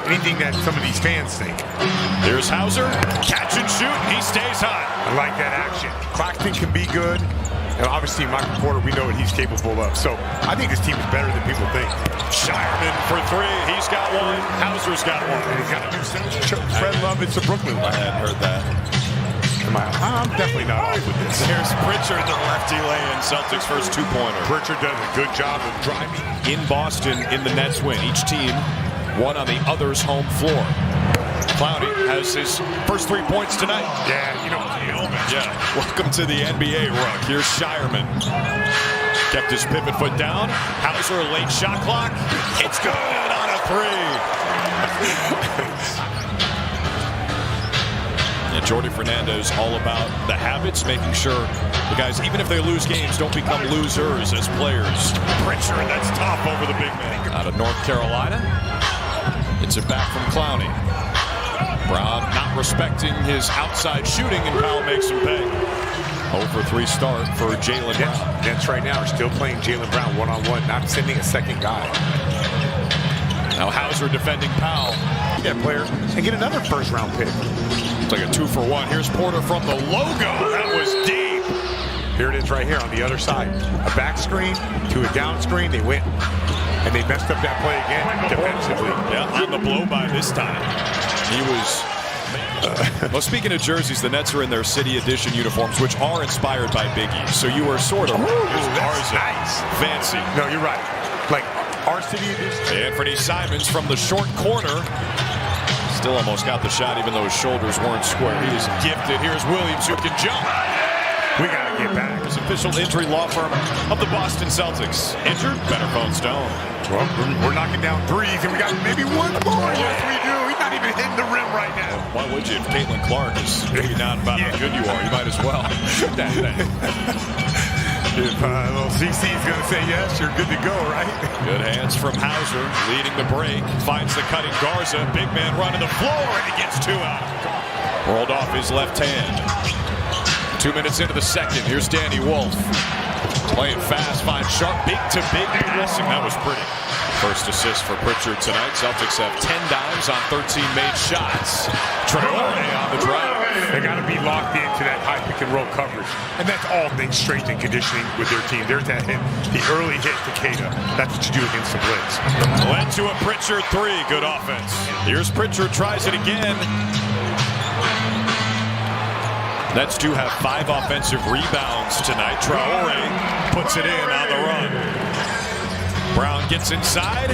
anything that some of these fans think. Here's Hauser, catch and shoot, he stays hot. I like that action. Claxton can be good, and obviously Michael Porter, we know what he's capable of. So I think this team is better than people think. Shireman for three, he's got one, Hauser's got one. And he's got to do Fred Love, it's a Brooklyn. I hadn't heard that. I'm definitely not off with this. Here's Pritchard, the lefty lay-in, Celtics' first two-pointer. Pritchard does a good job of driving. In Boston, in the Nets win. Each team one on the other's home floor. Clowney has his first 3 points tonight. Yeah, you know, yeah. Welcome to the NBA rug. Here's Shireman. Kept his pivot foot down. Hauser, late shot clock. It's good on a three. And Jordi Fernandez all about the habits, making sure the guys, even if they lose games, don't become losers as players. Pritchard, that's tough over the big man. Out of North Carolina. It's it back from Clowney. Brown not respecting his outside shooting, and Powell makes him pay. 0-for-3 start for Jaylen Brown. Nets right now are still playing Jaylen Brown one-on-one, not sending a second guy. Now Hauser defending Powell. That player and get another first-round pick. It's like a 2-for-1. Here's Porter from the logo. That was deep. Here it is right here on the other side. A back screen to a down screen. They went and they messed up that play again defensively. Yeah, on the blow by this time. He was... well, speaking of jerseys, the Nets are in their City Edition uniforms, which are inspired by Biggie. So you were sort of... Here's Garza. Nice. Fancy. No, you're right. Like our City Edition. Anthony Simons from the short corner. Still almost got the shot, even though his shoulders weren't square. He is gifted. Here's Williams, who can jump. We got to get back. His official injury law firm of the Boston Celtics. Injured? Better phone Stone. Well, we're knocking down threes, and we got maybe one more. Yes, we do. He's not even hitting the rim right now. Why would you? If Caitlin Clark is maybe not about how good you are, you might as well shoot that thing. If little CC is going to say yes, you're good to go, right? Good hands from Hauser, leading the break. Finds the cutting Garza. Big man running the floor, and he gets two out. Rolled off his left hand. 2 minutes into the second. Here's Danny Wolf. Playing fast, finds Sharp. Big to big passing. That was pretty. First assist for Pritchard tonight. Celtics have 10 dimes on 13 made shots. Traore on the drive. They got to be locked into that high pick and roll coverage. And that's all things strength and conditioning with their team. There's that hit, the early hit to Keita. That's what you do against the blitz. Led to a Pritchard three. Good offense. Here's Pritchard, tries it again. Nets do have 5 offensive rebounds tonight. Traore puts it in on the run. Brown gets inside.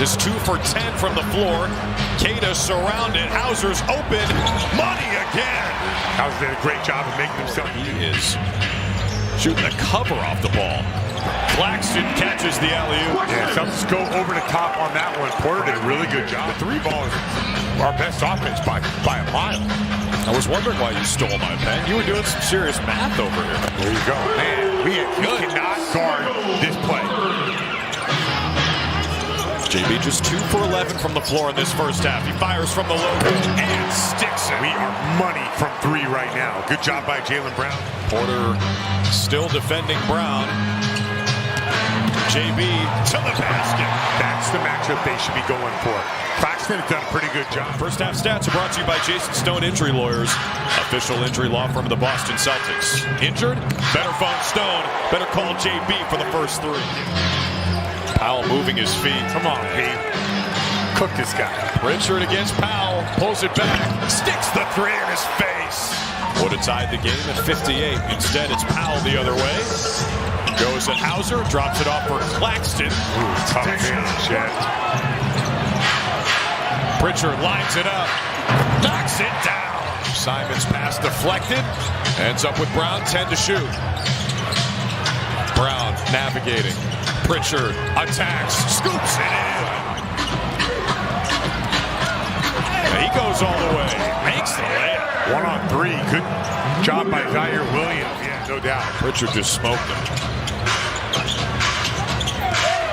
This 2 for 10 from the floor. Keita surrounded. Hauser's open. Money again. Hauser did a great job of making himself. He is shooting the cover off the ball. Claxton catches the alley-oop. Yeah, Celtics go over the top on that one. Porter did a really good job. The 3 ball is our best offense by a mile. I was wondering why you stole my pen. You were doing some serious math over here. There you go. Man, we cannot guard this play. JB just 2 for 11 from the floor in this first half. He fires from the logo and sticks it. We are money from 3 right now. Good job by Jaylen Brown. Porter still defending Brown. JB to the basket. That's the matchup they should be going for. Claxton has done a pretty good job. First half stats are brought to you by Jason Stone Injury Lawyers, official injury law firm of the Boston Celtics. Injured? Better phone Stone. Better call JB for the first 3. Powell moving his feet. Come on, Pete. Cook this guy. Pritchard against Powell. Pulls it back. Sticks the 3 in his face. Would have tied the game at 58. Instead, it's Powell the other way. Goes at Hauser. Drops it off for Claxton. Ooh, tough finish, yeah. Pritchard lines it up. Knocks it down. Simons pass deflected. Ends up with Brown. 10 to shoot. Brown navigating. Pritchard attacks, scoops it in. And he goes all the way, makes the layup. 1 on 3, good job by Zaire Williams. Yeah, no doubt. Pritchard just smoked him.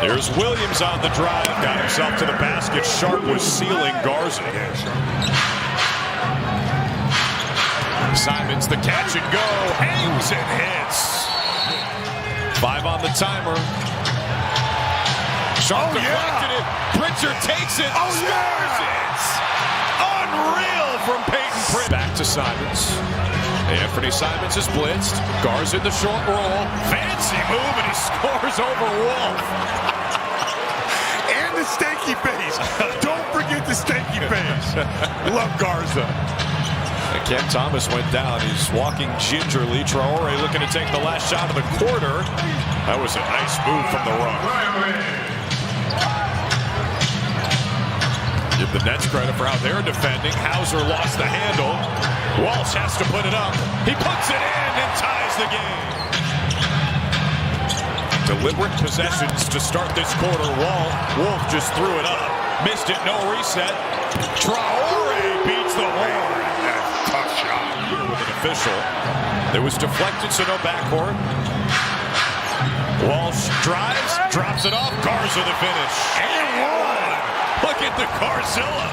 There's Williams on the drive, got himself to the basket. Sharp was sealing Garza. Yeah, Sharp. Simons the catch and go, hangs and hits. 5 on the timer. Sharp deflected it. Pritchard takes it. Oh, yeah. Scores it. from Peyton Pritchard. Back to Simons. Anthony Simons is blitzed. Garza in the short roll. Fancy move, and he scores over Wolf. And the stanky face. Don't forget the stanky face. Love Garza. And Ken Thomas went down. He's walking gingerly. Traore looking to take the last shot of the quarter. That was a nice move from the run. Give the Nets credit for how they're defending. Hauser lost the handle. Walsh has to put it up. He puts it in and ties the game. Deliberate possessions to start this quarter. Wolf just threw it up. Missed it, no reset. Traore beats the horn. That's a tough shot. Here with an official. It was deflected, so no backcourt. Walsh drives, drops it off. Garza the finish. And one. Look at the Garzilla.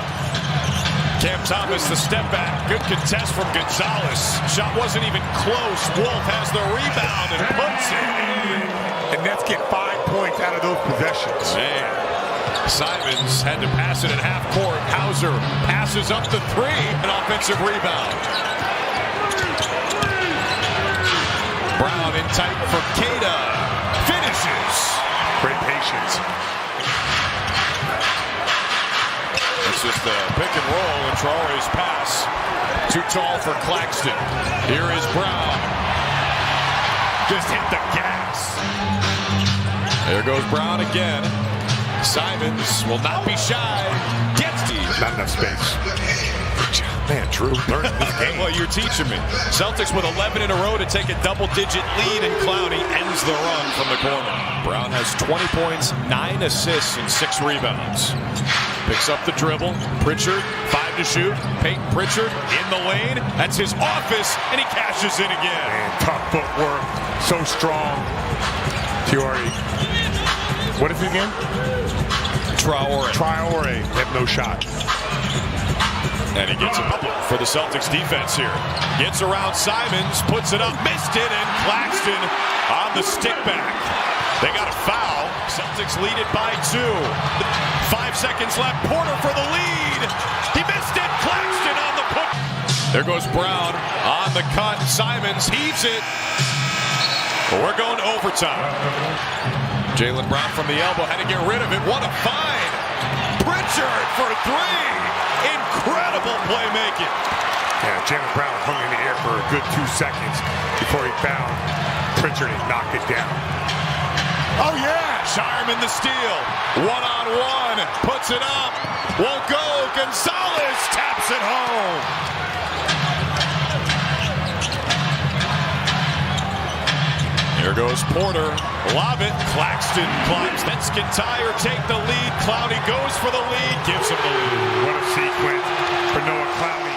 Cam Thomas, the step back. Good contest from Gonzalez. Shot wasn't even close. Wolf has the rebound and puts it in. And Nets get 5 points out of those possessions. Man. Simons had to pass it at half court. Hauser passes up the three. An offensive rebound. Brown in tight for Keita. Finishes. Great patience. It's just a pick and roll, and Traore's pass. Too tall for Claxton. Here is Brown. Just hit the gas. There goes Brown again. Simons will not be shy. Gets deep. Not enough space. Man, Drew, learning this game. Well, you're teaching me. Celtics with 11 in a row to take a double-digit lead, and Clowney ends the run from the corner. Brown has 20 points, 9 assists, and 6 rebounds. Picks up the dribble. Pritchard, 5 to shoot. Peyton Pritchard in the lane. That's his office, and he cashes in again. Man, tough footwork. So strong. Traore. What is it again? Traore. Traore. They have no shot. And he gets a couple for the Celtics defense here. Gets around Simons, puts it up, missed it, and Claxton on the stick back. They got a foul. Celtics lead it by 2. 5 seconds left. Porter for the lead. He missed it. Claxton on the put. There goes Brown on the cut. Simons heaves it. But we're going to overtime. Jaylen Brown from the elbow had to get rid of it. What a find. Pritchard for 3. Incredible playmaking. Yeah, Jaylen Brown hung in the air for a good 2 seconds before he found Pritchard and knocked it down. Oh, yeah. Shireman the steal. 1-on-1. Puts it up. Won't go. Gonzalez taps it home. Here goes Porter. Lob it. Claxton climbs. McIntyre take the lead. Clowney goes for the lead. Gives him the lead. What a sequence for Noah Clowney.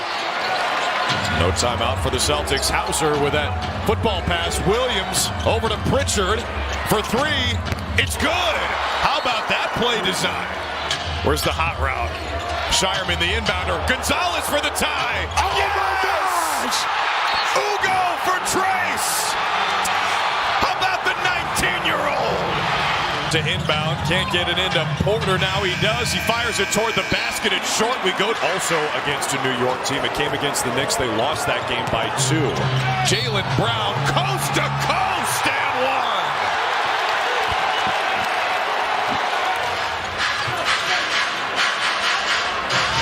No timeout for the Celtics. Hauser with that football pass. Williams over to Pritchard for 3. It's good. How about that play design? Where's the hot route? Shireman, the inbounder. Gonzalez for the tie. Oh, yes! My gosh! Ugo for Trace. How about the 19-year-old? To inbound, can't get it into Porter. Now he does. He fires it toward the basket. It's short. We go also against a New York team. It came against the Knicks. They lost that game by 2. Jaylen Brown, coast to coast, and 1.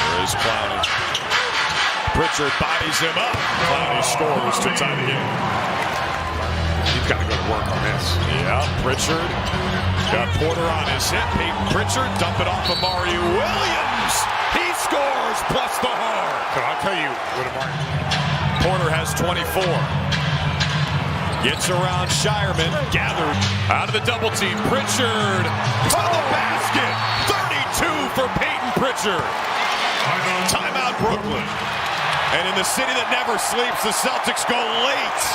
There is Clowney. Pritchard bodies him up. Clowney scores to tie the game. He's got to go to work on this. Yeah, Pritchard. Got Porter on his hip. Peyton Pritchard, dump it off of Amari Williams. He scores, plus the hard. So I'll tell you what Amari. Porter has 24. Gets around Shireman. Gathered out of the double team. Pritchard to the basket. 32 for Peyton Pritchard. Timeout Brooklyn. And in the city that never sleeps, the Celtics go late.